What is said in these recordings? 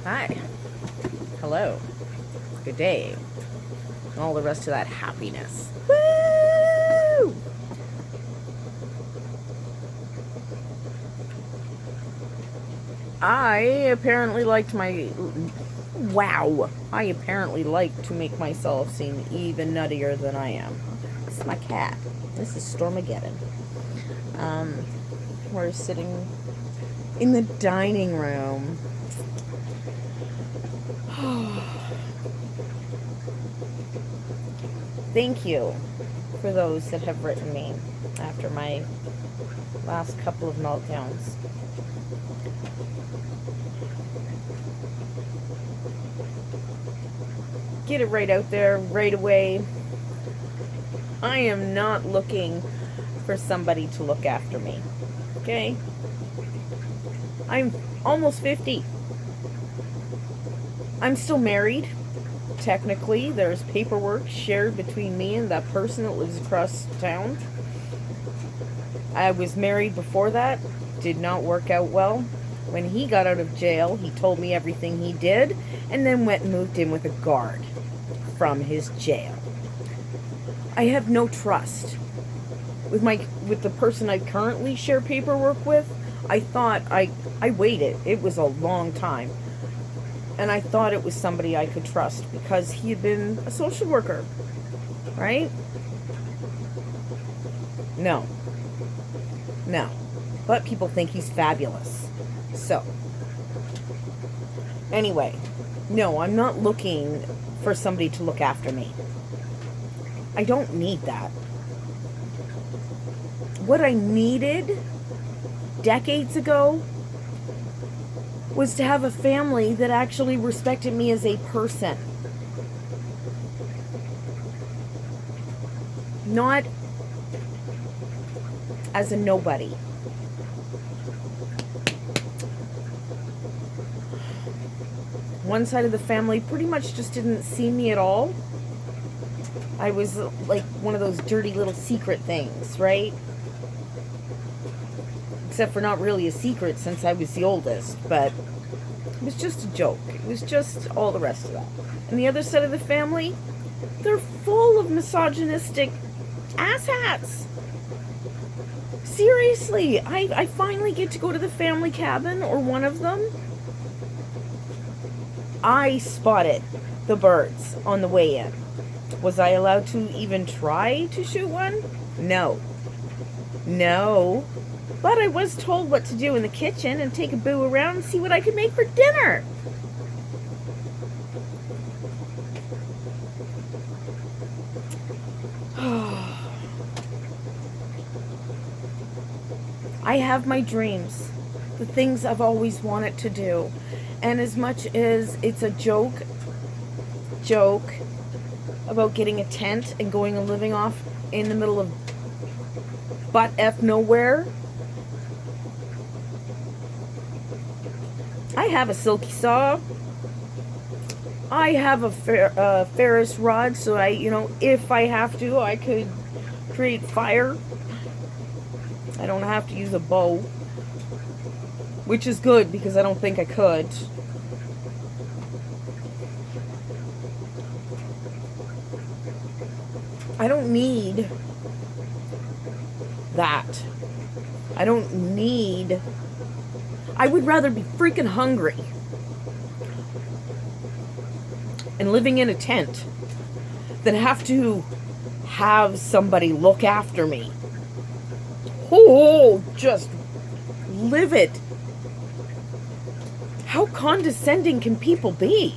Hi. Hello. Good day. And all the rest of that happiness. Woo! I apparently liked my... Wow. I apparently like to make myself seem even nuttier than I am. This is my cat. This is Stormageddon. We're sitting in the dining room. Thank you for those that have written me after my last couple of meltdowns. Get it right out there right away. I am not looking for somebody to look after me. Okay? I'm almost 50. I'm still married. Technically, there's paperwork shared between me and that person that lives across town. I was married before that. Did not work out well. When he got out of jail, he told me everything he did, and then went and moved in with a guard from his jail. I have no trust with the person I currently share paperwork with. I thought I waited. It was a long time. And I thought it was somebody I could trust because he had been a social worker, right? No. But people think he's fabulous. So, anyway, no, I'm not looking for somebody to look after me. I don't need that. What I needed decades ago was to have a family that actually respected me as a person. Not as a nobody. One side of the family pretty much just didn't see me at all. I was like one of those dirty little secret things, right? Except for not really a secret since I was the oldest, but it was just a joke. It was just all the rest of that. And the other side of the family, they're full of misogynistic asshats. Seriously, I finally get to go to the family cabin, or one of them. I spotted the birds on the way in. Was I allowed to even try to shoot one? No. But I was told what to do in the kitchen and take a boo around and see what I could make for dinner. I have my dreams, the things I've always wanted to do. And as much as it's a joke about getting a tent and going and living off in the middle of butt F nowhere, I have a silky saw. I have a Ferris rod, so if I have to, I could create fire. I don't have to use a bow, which is good because I don't think I could. I don't need that. I would rather be freaking hungry and living in a tent than have to have somebody look after me. Oh, just live it. How condescending can people be?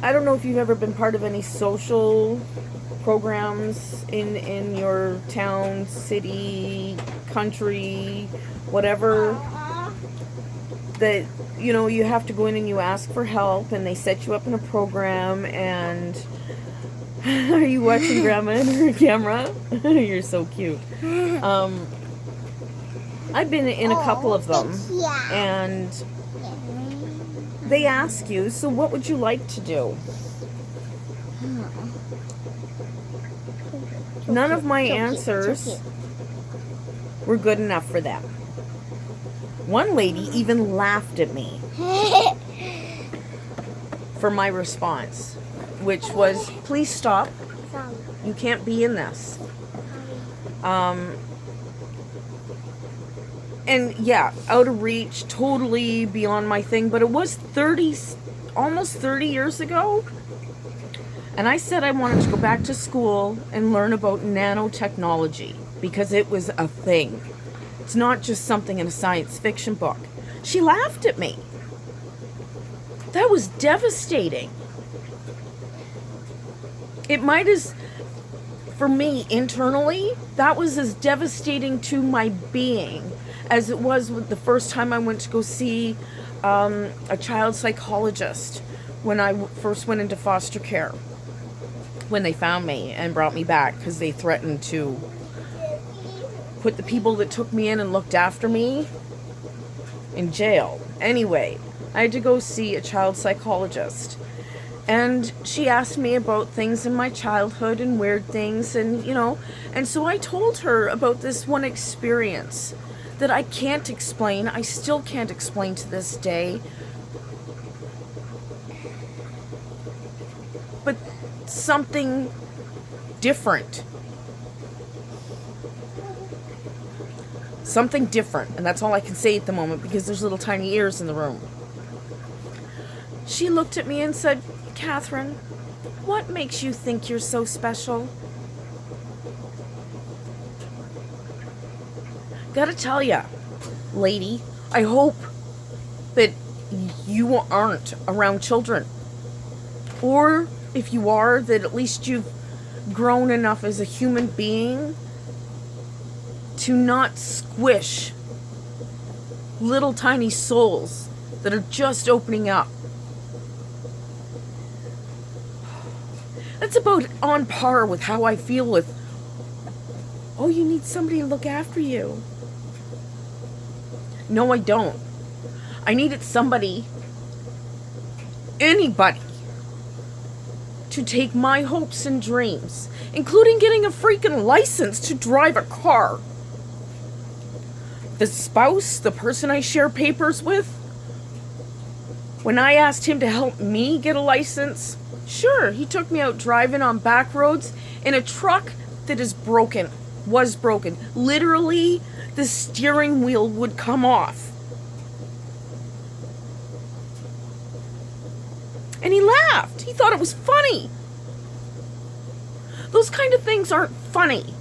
I don't know if you've ever been part of any social programs in your town, city, country, whatever, that you have to go in and you ask for help and they set you up in a program. And are you watching Grandma and her camera? You're so cute. I've been in a couple of them, and they ask you, so what would you like to do? None of my answers were good enough for them. One lady even laughed at me for my response, which was, please stop. You can't be in this. And yeah, out of reach, totally beyond my thing, but it was almost 30 years ago. And I said I wanted to go back to school and learn about nanotechnology because it was a thing. It's not just something in a science fiction book. She laughed at me. That was devastating. It might as, for me internally, that was as devastating to my being as it was with the first time I went to go see a child psychologist when I first went into foster care. When they found me and brought me back because they threatened to put the people that took me in and looked after me in jail. Anyway, I had to go see a child psychologist. And she asked me about things in my childhood and weird things and, and so I told her about this one experience that I can't explain. I still can't explain to this day. But something different. Something different. And that's all I can say at the moment because there's little tiny ears in the room. She looked at me and said, Catherine, what makes you think you're so special? Gotta tell ya, lady, I hope that you aren't around children. Or if you are, that at least you've grown enough as a human being to not squish little tiny souls that are just opening up. That's about on par with how I feel with, oh, you need somebody to look after you. No, I don't. I needed somebody, anybody, to take my hopes and dreams, including getting a freaking license to drive a car. The spouse, the person I share papers with, when I asked him to help me get a license, sure, he took me out driving on back roads in a truck that was broken. Literally, the steering wheel would come off. And he laughed. He thought it was funny. Those kind of things aren't funny.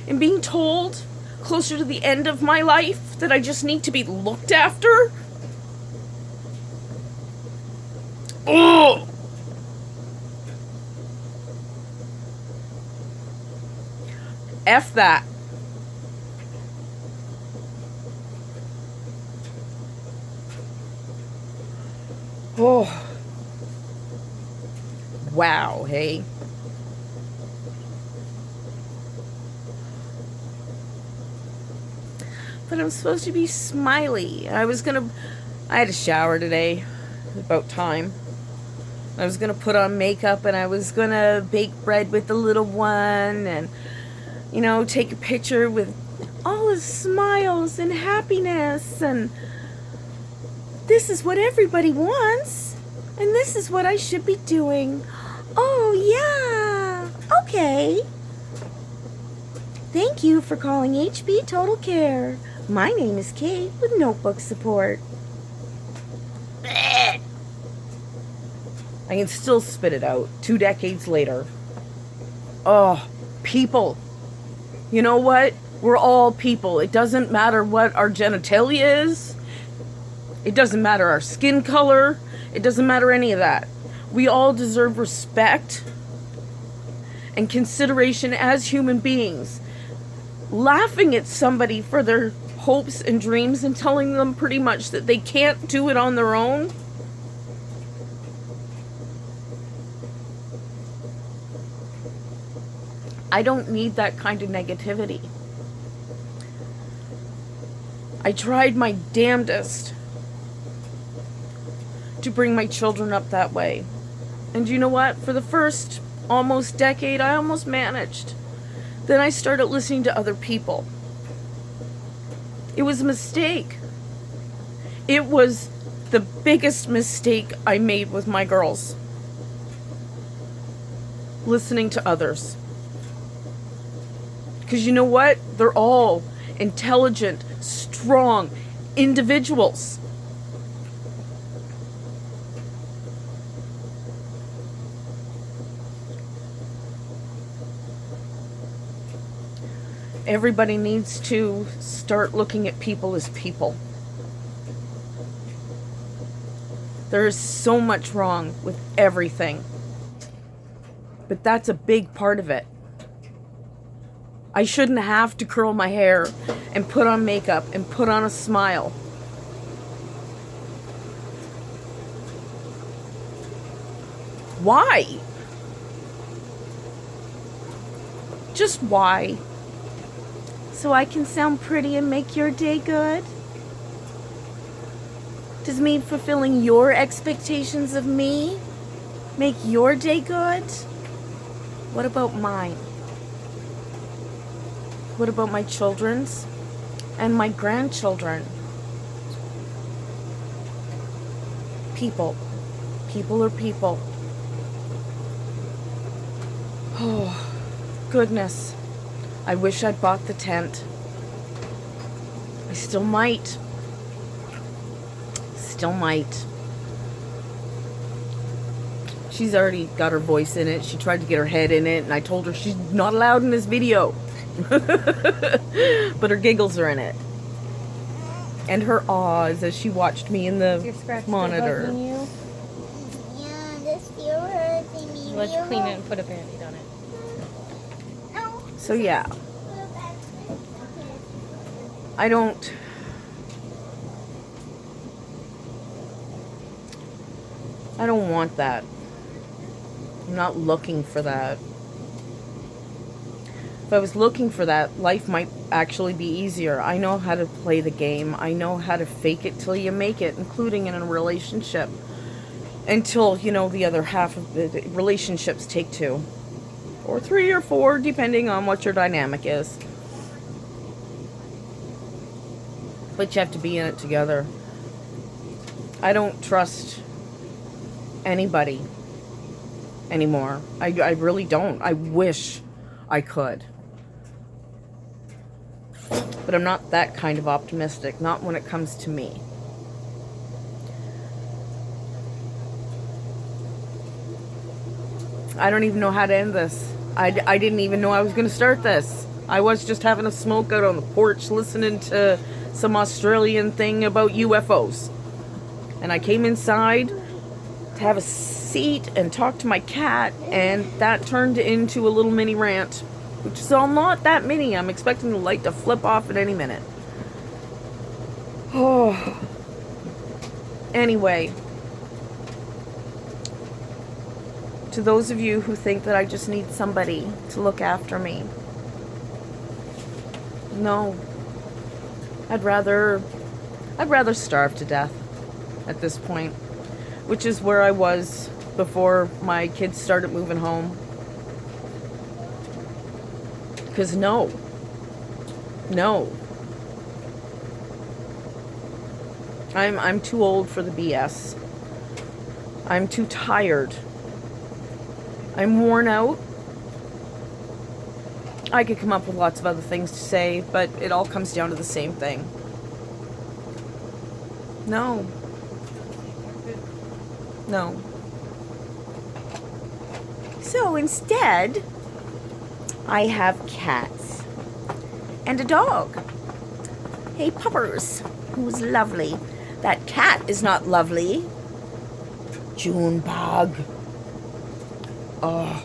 And being told closer to the end of my life that I just need to be looked after. Oh! F that. Oh. Wow, hey. But I'm supposed to be smiley. I had a shower today. About time. I was gonna put on makeup and I was gonna bake bread with the little one and, take a picture with all his smiles and happiness, and this is what everybody wants, and this is what I should be doing. Oh, yeah. Okay. Thank you for calling HB Total Care. My name is Kate with Notebook Support. I can still spit it out 2 decades later. Oh, people. You know what? We're all people. It doesn't matter what our genitalia is. It doesn't matter our skin color. It doesn't matter any of that. We all deserve respect and consideration as human beings. Laughing at somebody for their hopes and dreams and telling them pretty much that they can't do it on their own. I don't need that kind of negativity. I tried my damnedest to bring my children up that way. And you know what? For the first almost decade, I almost managed. Then I started listening to other people. It was a mistake. It was the biggest mistake I made with my girls. Listening to others. Because you know what? They're all intelligent, strong individuals. Everybody needs to start looking at people as people. There is so much wrong with everything. But that's a big part of it. I shouldn't have to curl my hair and put on makeup and put on a smile. Why? Just why? So I can sound pretty and make your day good? Does me fulfilling your expectations of me make your day good? What about mine? What about my children's and my grandchildren? People. People are people. Oh, goodness. I wish I'd bought the tent. I still might. Still might. She's already got her voice in it. She tried to get her head in it, and I told her she's not allowed in this video. But her giggles are in it. And her ahs as she watched me in the monitor. You? Yeah, this still hurting me. Let's clean it and put a band-aid on it. So yeah. I don't want that. I'm not looking for that. If I was looking for that, life might actually be easier. I know how to play the game. I know how to fake it till you make it, including in a relationship. Until, the other half of the relationships take 2. Or 3 or 4, depending on what your dynamic is. But you have to be in it together. I don't trust anybody anymore. I really don't. I wish I could. But I'm not that kind of optimistic. Not when it comes to me. I don't even know how to end this. I didn't even know I was going to start this. I was just having a smoke out on the porch listening to some Australian thing about UFOs. And I came inside to have a seat and talk to my cat, and that turned into a little mini rant, which is all not that mini. I'm expecting the light to flip off at any minute. Oh. Anyway. To those of you who think that I just need somebody to look after me. No. I'd rather starve to death at this point, which is where I was before my kids started moving home. Because no. I'm too old for the BS. I'm too tired. I'm worn out. I could come up with lots of other things to say, but it all comes down to the same thing. No. So instead, I have cats and a dog. Hey, Puppers, who's lovely. That cat is not lovely. Junebug. Oh.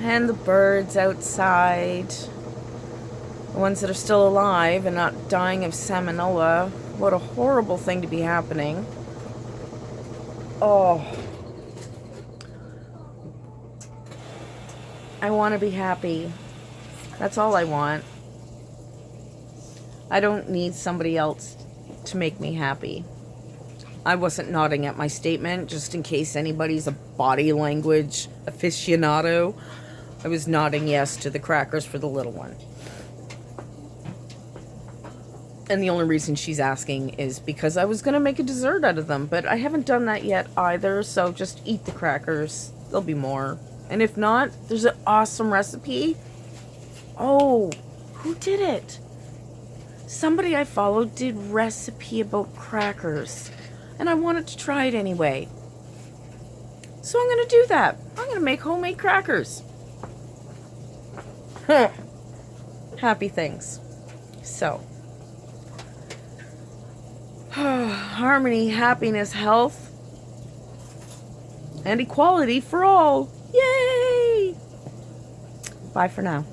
And the birds outside. The ones that are still alive and not dying of salmonella. What a horrible thing to be happening. Oh. I want to be happy. That's all I want. I don't need somebody else to make me happy. I wasn't nodding at my statement, just in case anybody's a body language aficionado. I was nodding yes to the crackers for the little one. And the only reason she's asking is because I was going to make a dessert out of them, but I haven't done that yet either, so just eat the crackers. There'll be more. And if not, there's an awesome recipe. Oh, who did it? Somebody I followed did recipe about crackers, and I wanted to try it anyway. So I'm going to do that. I'm going to make homemade crackers. Happy things. So, harmony, happiness, health, and equality for all. Yay! Bye for now.